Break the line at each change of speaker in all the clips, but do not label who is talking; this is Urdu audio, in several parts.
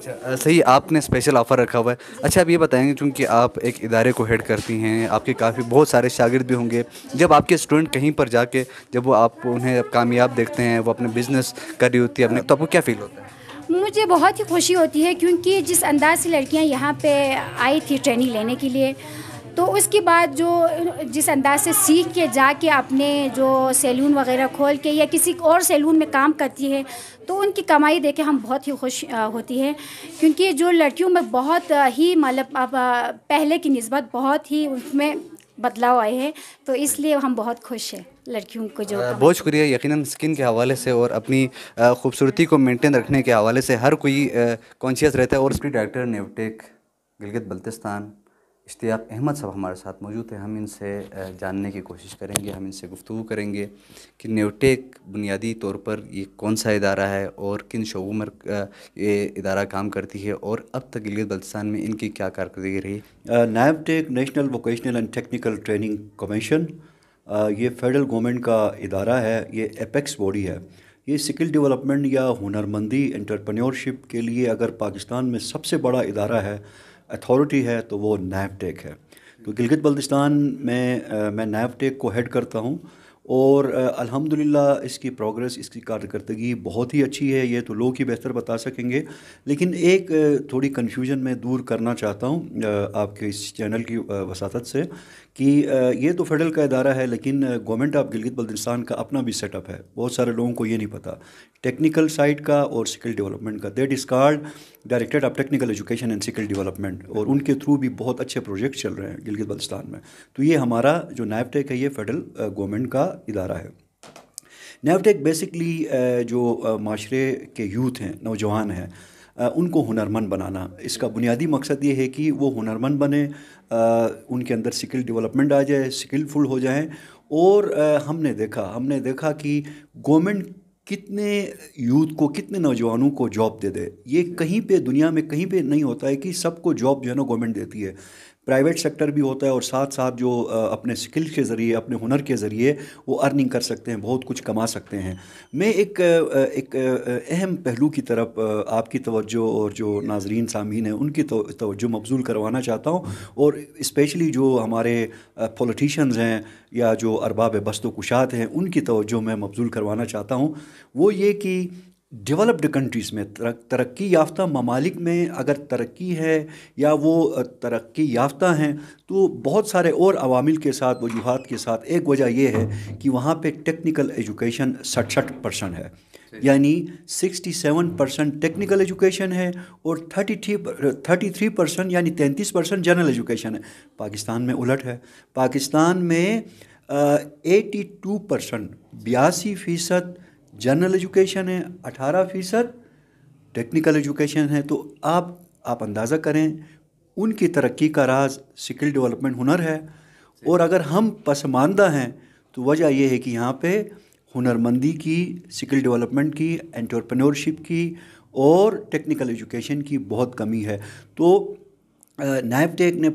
اچھا صحیح، آپ نے اسپیشل آفر رکھا ہوا ہے. اچھا اب یہ بتائیں گے چونکہ آپ ایک ادارے کو ہیڈ کرتی ہیں، آپ کے کافی بہت سارے شاگرد بھی ہوں گے، جب آپ کے اسٹوڈنٹ کہیں پر جا کے جب وہ آپ انہیں کامیاب دیکھتے ہیں، وہ اپنے بزنس کر رہی ہوتی ہے اپنے، تو آپ کو کیا فیل ہوتا ہے؟
مجھے بہت ہی خوشی ہوتی ہے کیونکہ جس انداز سے لڑکیاں یہاں پہ آئی تھی ٹریننگ لینے کے لیے، تو اس کے بعد جو جس انداز سے سیکھ کے جا کے اپنے جو سیلون وغیرہ کھول کے یا کسی اور سیلون میں کام کرتی ہے، تو ان کی کمائی دیکھ کے ہم بہت ہی خوش ہوتی ہے، کیونکہ جو لڑکیوں میں بہت ہی مطلب اب پہلے کی نسبت بہت ہی اس میں بدلاؤ آئے ہیں، تو اس لیے ہم بہت خوش ہیں لڑکیوں کو جو
بہت شکریہ. یقیناً اسکن کے حوالے سے اور اپنی خوبصورتی کو مینٹین رکھنے کے حوالے سے ہر کوئی کانشیس رہتا ہے. اور اس کی ڈائریکٹر نیوٹیک گلگت بلتستان اشتیاق احمد صاحب ہمارے ساتھ موجود ہیں. ہم ان سے جاننے کی کوشش کریں گے، ہم ان سے گفتگو کریں گے کہ نیوٹیک بنیادی طور پر یہ کون سا ادارہ ہے اور کن شعبوں میں یہ ادارہ کام کرتی ہے، اور اب تک گلگت بلتستان میں ان کی کیا کارکردگی رہی.
NAVTTC national vocational and technical training commission یہ فیڈرل گورنمنٹ کا ادارہ ہے، یہ ایپیکس باڈی ہے. یہ سکل ڈیولپمنٹ یا ہنرمندی انٹرپرینیورشپ کے لیے اگر پاکستان میں سب سے بڑا ادارہ ہے، اتھارٹی ہے، تو وہ نیوٹیک ہے. تو گلگت بلتستان میں نیوٹیک کو ہیڈ کرتا ہوں، اور الحمدللہ اس کی پروگرس، اس کی کارکردگی بہت ہی اچھی ہے. یہ تو لوگ ہی بہتر بتا سکیں گے، لیکن ایک تھوڑی کنفیوژن میں دور کرنا چاہتا ہوں آپ کے اس چینل کی وساطت سے، کہ یہ تو فیڈرل کا ادارہ ہے، لیکن گورنمنٹ آف گلگت بلتستان کا اپنا بھی سیٹ اپ ہے. بہت سارے لوگوں کو یہ نہیں پتہ ٹیکنیکل سائٹ کا اور سکل ڈیولپمنٹ کا. That is called directorate of technical education and skill development, اور ان کے تھرو بھی بہت اچھے پروجیکٹ چل رہے ہیں گلگت بلتستان میں. تو یہ ہمارا جو نیوٹیک ہے یہ فیڈرل گورنمنٹ کا ادارہ ہے. نیوٹیک بیسکلی جو معاشرے کے یوتھ ہیں، نوجوان ہیں، ان کو ہنرمند بنانا. اس کا بنیادی مقصد یہ ہے کہ وہ ہنرمند بنیں، ان کے اندر سکل ڈیولپمنٹ آ جائے، سکلفل ہو جائیں. اور ہم نے دیکھا کہ گورنمنٹ کتنے یوتھ کو، کتنے نوجوانوں کو جاب دے. یہ کہیں پہ دنیا میں کہیں پہ نہیں ہوتا ہے کہ سب کو جاب جو ہے نا گورنمنٹ دیتی ہے. پرائیویٹ سیکٹر بھی ہوتا ہے، اور ساتھ ساتھ جو اپنے سکل کے ذریعے، اپنے ہنر کے ذریعے وہ ارننگ کر سکتے ہیں، بہت کچھ کما سکتے ہیں. میں ایک اہم پہلو کی طرف آپ کی توجہ اور جو ناظرین سامعین ہیں ان کی توجہ مبذول کروانا چاہتا ہوں، اور اسپیشلی جو ہمارے پولیٹیشنز ہیں یا جو ارباب بست و کشاد ہیں ان کی توجہ میں مبذول کروانا چاہتا ہوں. وہ یہ کہ ڈیولپڈ کنٹریز میں، ترقی یافتہ ممالک میں اگر ترقی ہے یا وہ ترقی یافتہ ہیں، تو بہت سارے اور عوامل کے ساتھ، وجوہات کے ساتھ. ایک وجہ یہ ہے کہ وہاں پہ ٹیکنیکل ایجوکیشن 66% ہے، یعنی 67% ٹیکنیکل ایجوکیشن ہے، اور 33% یعنی 33% جنرل ایجوکیشن ہے. پاکستان میں الٹ ہے. پاکستان میں 82%، 82% جنرل ایجوکیشن ہے، 18% ٹیکنیکل ایجوکیشن ہے. تو آپ اندازہ کریں ان کی ترقی کا راز سکل ڈیولپمنٹ، ہنر ہے. اور اگر ہم پسماندہ ہیں تو وجہ یہ ہے کہ یہاں پہ ہنرمندی کی، سکل ڈیولپمنٹ کی، انٹرپرینورشپ کی اور ٹیکنیکل ایجوکیشن کی بہت کمی ہے. تو نیوٹیک نے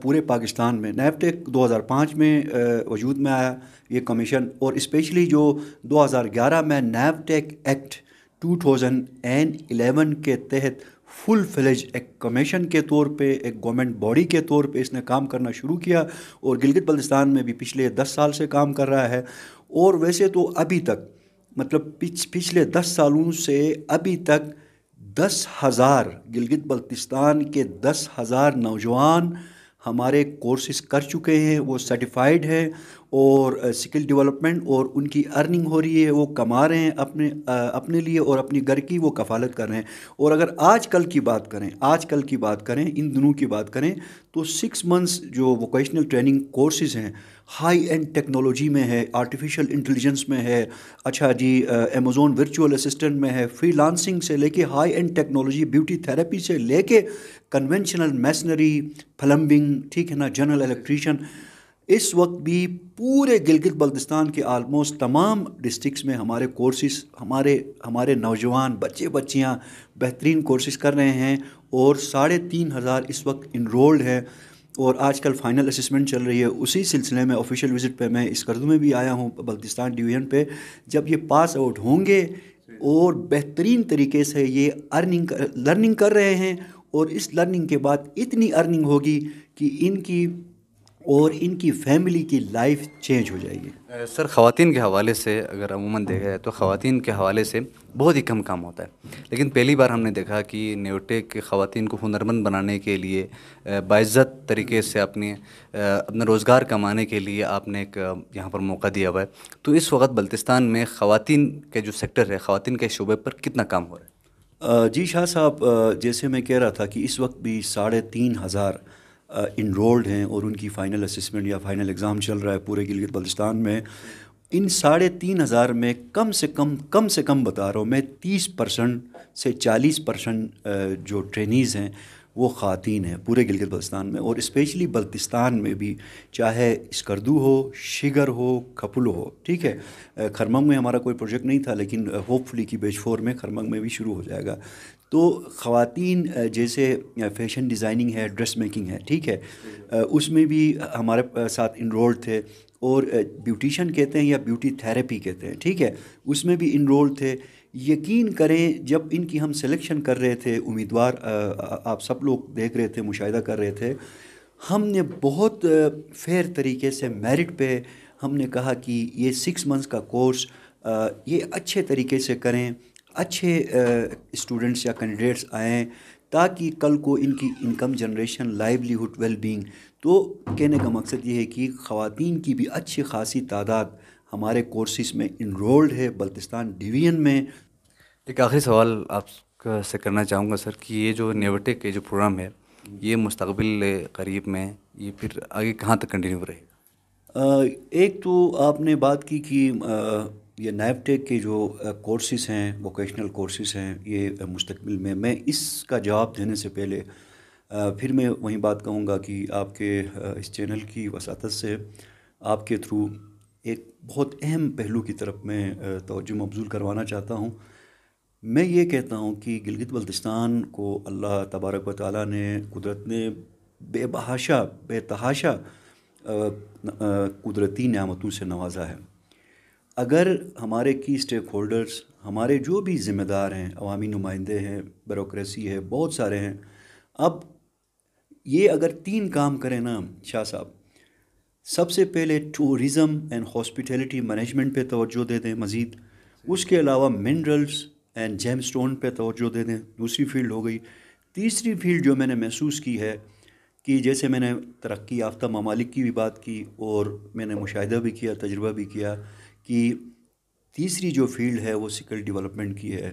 پورے پاکستان میں، نیوٹیک 2005 میں وجود میں آیا یہ کمیشن، اور اسپیشلی جو 2011 میں نیوٹیک ایکٹ 2011 کے تحت فل فلیج ایک کمیشن کے طور پہ، ایک گورنمنٹ باڈی کے طور پہ اس نے کام کرنا شروع کیا، اور گلگت بلتستان میں بھی پچھلے 10 سال سے کام کر رہا ہے. اور ویسے تو ابھی تک، مطلب پچھلے 10 سالوں سے ابھی تک 10,000 گلگت بلتستان کے 10,000 نوجوان ہمارے کورسز کر چکے ہیں. وہ سرٹیفائیڈ ہے، اور سکل ڈیولپمنٹ، اور ان کی ارننگ ہو رہی ہے، وہ کما رہے ہیں اپنے لیے اور اپنی گھر کی وہ کفالت کر رہے ہیں. اور اگر آج کل کی بات کریں، ان دنوں کی بات کریں، تو 6 months جو ووکیشنل ٹریننگ کورسز ہیں، ہائی اینڈ ٹیکنالوجی میں ہے، آرٹیفیشل انٹیلیجنس میں ہے، اچھا جی امیزون ورچوئل اسسٹنٹ میں ہے، فری لانسنگ سے لے کے high and technology, beauty therapy سے لے کے کنونشنل میسنری، پلمبنگ، ٹھیک ہے نا، جنرل الیکٹریشین. اس وقت بھی پورے گلگت بلتستان کے آلموسٹ تمام ڈسٹرکس میں ہمارے کورسز، ہمارے نوجوان بچیاں بہترین کورسز کر رہے ہیں، اور 3,500 اس وقت انرولڈ ہے. اور آج کل فائنل اسسمنٹ چل رہی ہے. اسی سلسلے میں آفیشیل وزٹ پہ میں اس کردو میں بھی آیا ہوں بلتستان ڈویژن پہ. جب یہ پاس آؤٹ ہوں گے اور بہترین طریقے سے یہ لرننگ کر رہے ہیں، اور اس لرننگ کے بعد اتنی ارننگ ہوگی کہ ان کی اور ان کی فیملی کی لائف چینج ہو جائے گی۔
سر خواتین کے حوالے سے اگر عموماً دیکھا جائے تو خواتین کے حوالے سے بہت ہی کم کام ہوتا ہے، لیکن پہلی بار ہم نے دیکھا کہ نیوٹیک کے خواتین کو ہنرمند بنانے کے لیے باعزت طریقے سے اپنا روزگار کمانے کے لیے آپ نے ایک یہاں پر موقع دیا ہوا ہے۔ تو اس وقت بلتستان میں خواتین کے جو سیکٹر ہے، خواتین کے شعبے پر کتنا کام ہو رہا ہے؟
جی شاہ صاحب، جیسے میں کہہ رہا تھا کہ اس وقت بھی 3,500 انرولڈ ہیں، اور ان کی فائنل اسسمنٹ یا فائنل ایگزام چل رہا ہے پورے گلگت بلتستان میں۔ ان 3,500 میں کم سے کم بتا رہا ہوں میں 30% سے 40% جو ٹرینیز ہیں وہ خواتین ہیں پورے گلگت بلتستان میں، اور اسپیشلی بلتستان میں بھی، چاہے اسکردو ہو، شگر ہو، کھپلو ہو، ٹھیک ہے۔ کھرمنگ میں ہمارا کوئی پروجیکٹ نہیں تھا، لیکن ہوپ فلی کی بیچ 4 میں کھرمنگ میں بھی شروع ہو جائے گا۔ تو خواتین جیسے فیشن ڈیزائننگ ہے، ڈریس میکنگ ہے، ٹھیک ہے، اس میں بھی ہمارے ساتھ انرولڈ تھے، اور بیوٹیشین کہتے ہیں یا بیوٹی تھیراپی کہتے ہیں، ٹھیک ہے، اس میں بھی انرولڈ تھے۔ یقین کریں جب ان کی ہم سلیکشن کر رہے تھے، امیدوار آپ سب لوگ دیکھ رہے تھے، مشاہدہ کر رہے تھے، ہم نے بہت فیئر طریقے سے میرٹ پہ ہم نے کہا کہ یہ 6 منتھس کا کورس یہ اچھے طریقے سے کریں، اچھے اسٹوڈنٹس یا کینڈیڈیٹس آئیں، تاکہ کل کو ان کی income generation, livelihood, well being. تو کہنے کا مقصد یہ ہے کہ خواتین کی بھی اچھی خاصی تعداد ہمارے کورسز میں انرولڈ ہے بلتستان ڈویژن میں۔
ایک آخری سوال آپ سے کرنا چاہوں گا سر، کہ یہ جو نیوٹیک کے جو پروگرام ہے، یہ مستقبل قریب میں یہ پھر آگے کہاں تک کنٹینیو رہے گا؟
ایک تو آپ نے بات کی کہ یہ نیوٹیک کے جو کورسز ہیں، ووکیشنل کورسز ہیں، یہ مستقبل میں اس کا جواب دینے سے پہلے پھر میں وہیں بات کہوں گا کہ آپ کے اس چینل کی وساطت سے آپ کے تھرو ایک بہت اہم پہلو کی طرف میں توجہ مبذول کروانا چاہتا ہوں۔ میں یہ کہتا ہوں کہ گلگت بلتستان کو اللہ تبارک و تعالیٰ نے، قدرت نے بے تحاشا قدرتی نعمتوں سے نوازا ہے۔ اگر ہمارے کی اسٹیک ہولڈرز، ہمارے جو بھی ذمہ دار ہیں، عوامی نمائندے ہیں، بیوروکریسی ہے، بہت سارے ہیں، اب یہ اگر 3 کام کریں نا شاہ صاحب، سب سے پہلے ٹورزم اینڈ ہاسپٹیلٹی مینجمنٹ پہ توجہ دے دیں مزید، اس کے علاوہ منرلز اینڈ جیم سٹون پہ توجہ دے دیں، دوسری فیلڈ ہو گئی۔ تیسری فیلڈ جو میں نے محسوس کی ہے کہ جیسے میں نے ترقی یافتہ ممالک کی بھی بات کی، اور میں نے مشاہدہ بھی کیا، تجربہ بھی کیا، کہ تیسری جو فیلڈ ہے وہ اسکل ڈیولپمنٹ کی ہے،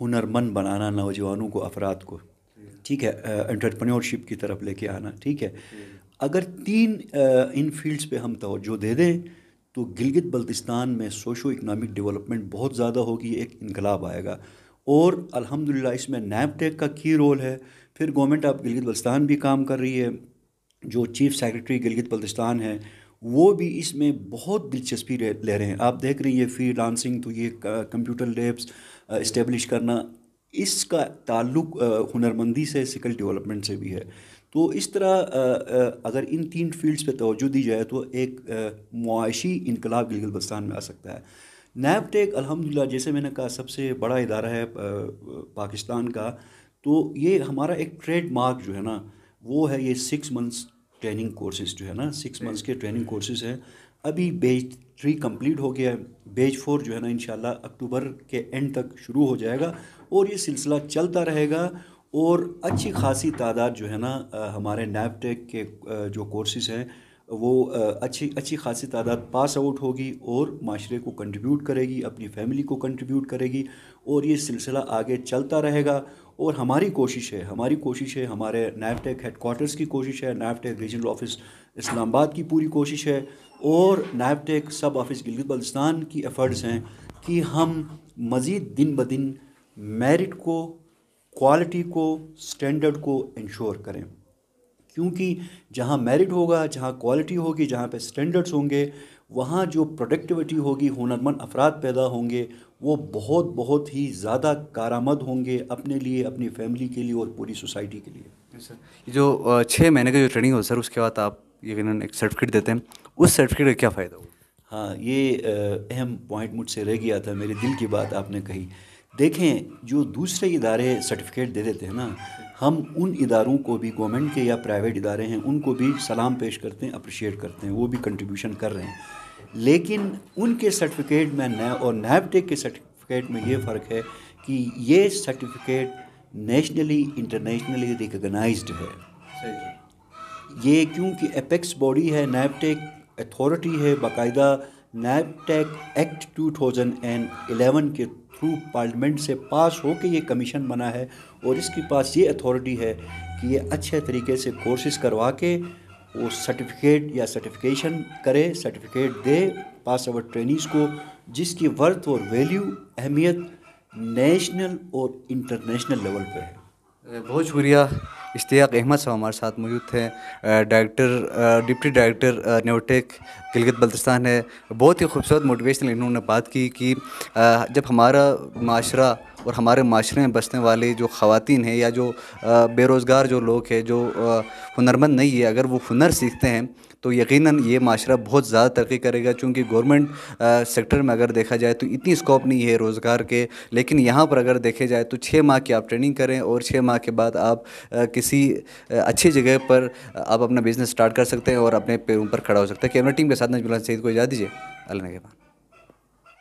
ہنرمند بنانا نوجوانوں کو، افراد کو، ٹھیک ہے، انٹرپرینیورشپ کی طرف لے کے آنا، ٹھیک ہے۔ اگر 3 ان فیلڈز پہ ہم توجہ دے دیں تو گلگت بلتستان میں سوشو اکنامک ڈیولپمنٹ بہت زیادہ ہوگی، ایک انقلاب آئے گا، اور الحمدللہ اس میں نیپٹیک کا کی رول ہے۔ پھر گورنمنٹ آف گلگت بلتستان بھی کام کر رہی ہے، جو چیف سیکرٹری گلگت بلتستان ہے وہ بھی اس میں بہت دلچسپی لے رہے ہیں۔ آپ دیکھ رہے ہیں یہ فری لانسنگ، تو یہ کمپیوٹر لیبس اسٹیبلش کرنا، اس کا تعلق ہنرمندی سے، اسکل ڈیولپمنٹ سے بھی ہے۔ تو اس طرح اگر ان 3 فیلڈز پہ توجہ دی جائے تو ایک معاشی انقلاب گلگت بلتستان میں آ سکتا ہے۔ نیپٹیک الحمدللہ جیسے میں نے کہا سب سے بڑا ادارہ ہے پاکستان کا، تو یہ ہمارا ایک ٹریڈ مارک جو ہے نا وہ ہے یہ 6 منتھس ٹریننگ کورسز جو ہے نا، 6 منتھس کے ٹریننگ کورسز ہیں۔ ابھی بیچ 3 کمپلیٹ ہو گیا ہے، بیچ 4 جو ہے نا انشاءاللہ اکتوبر کے اینڈ تک شروع ہو جائے گا، اور یہ سلسلہ چلتا رہے گا، اور اچھی خاصی تعداد جو ہے نا ہمارے نیپٹیک کے جو کورسز ہیں وہ اچھی خاصی تعداد پاس آؤٹ ہوگی، اور معاشرے کو کنٹریبیوٹ کرے گی، اپنی فیملی کو کنٹریبیوٹ کرے گی، اور یہ سلسلہ آگے چلتا رہے گا۔ اور ہماری کوشش ہے، ہمارے نیپٹیک ہیڈ کوارٹرز کی کوشش ہے، نیپٹیک ریجنل آفس اسلام آباد کی پوری کوشش ہے، اور نیپٹیک سب آفس گلگت بلتستان کی ایفرٹس ہیں کہ ہم مزید دن بدن میرٹ کو، کوالٹی کو، سٹینڈرڈ کو انشور کریں، کیونکہ جہاں میرٹ ہوگا، جہاں کوالٹی ہوگی، جہاں پہ سٹینڈرڈز ہوں گے، وہاں جو پروڈکٹیوٹی ہوگی، ہنرمند افراد پیدا ہوں گے، وہ بہت ہی زیادہ کارآمد ہوں گے اپنے لیے، اپنی فیملی کے لیے، اور پوری سوسائٹی کے لیے۔
سر یہ جو 6 مہینے کا جو ٹریننگ ہو سر، اس کے بعد آپ یقیناً ایک سرٹیفکیٹ دیتے ہیں، اس سرٹیفکیٹ کا کیا فائدہ ہوگا؟
ہاں، یہ اہم پوائنٹ مجھ سے رہ گیا تھا، میرے دل کی بات آپ نے کہی۔ دیکھیں، جو دوسرے ادارے سرٹیفکیٹ دے دیتے ہیں نا، ہم ان اداروں کو بھی، گورنمنٹ کے یا پرائیویٹ ادارے ہیں، ان کو بھی سلام پیش کرتے ہیں، اپریشیٹ کرتے ہیں، وہ بھی کنٹریبیوشن کر رہے ہیں۔ لیکن ان کے سرٹیفکیٹ میں اور نیبٹیک کے سرٹیفکیٹ میں یہ فرق ہے کہ یہ سرٹیفکیٹ نیشنلی انٹرنیشنلی ریکگنائزڈ ہے۔ یہ کیونکہ اپیکس باڈی ہے، نیبٹیک اتھارٹی ہے، باقاعدہ نیبٹیک ایکٹ 2011 کے تھرو پارلیمنٹ سے پاس ہو کے یہ کمیشن بنا ہے، اور اس کے پاس یہ اتھارٹی ہے کہ یہ اچھے طریقے سے کورسز کروا کے وہ سرٹیفکیٹ یا سرٹیفکیشن کرے، سرٹیفکیٹ دے پاس آؤٹ ٹرینیز کو، جس کی ورتھ اور ویلیو، اہمیت نیشنل اور انٹرنیشنل لیول پہ ہے۔
بہت شکریہ۔ اشتیاق احمد صاحب ہمارے ساتھ موجود تھے، ڈپٹی ڈائریکٹر نیوٹیک گلگت بلتستان ہے۔ بہت ہی خوبصورت موٹیویشنل انہوں نے بات کی کہ جب ہمارا معاشرہ اور ہمارے معاشرے میں بسنے والے جو خواتین ہیں یا جو بے روزگار جو لوگ ہیں، جو ہنرمند نہیں ہے، اگر وہ ہنر سیکھتے ہیں تو یقیناً یہ معاشرہ بہت زیادہ ترقی کرے گا، چونکہ گورنمنٹ سیکٹر میں اگر دیکھا جائے تو اتنی اسکوپ نہیں ہے روزگار کے، لیکن یہاں پر اگر دیکھے جائے تو 6 ماہ کی آپ ٹریننگ کریں اور 6 ماہ کے بعد آپ کسی اچھی جگہ پر آپ اپنا بزنس سٹارٹ کر سکتے ہیں اور اپنے پیروں پر کھڑا ہو سکتے ہیں۔ کیمرہ ٹیم کے ساتھ نجم الحسن سعید کو اجازت دیجیے، اللہ نگہبان۔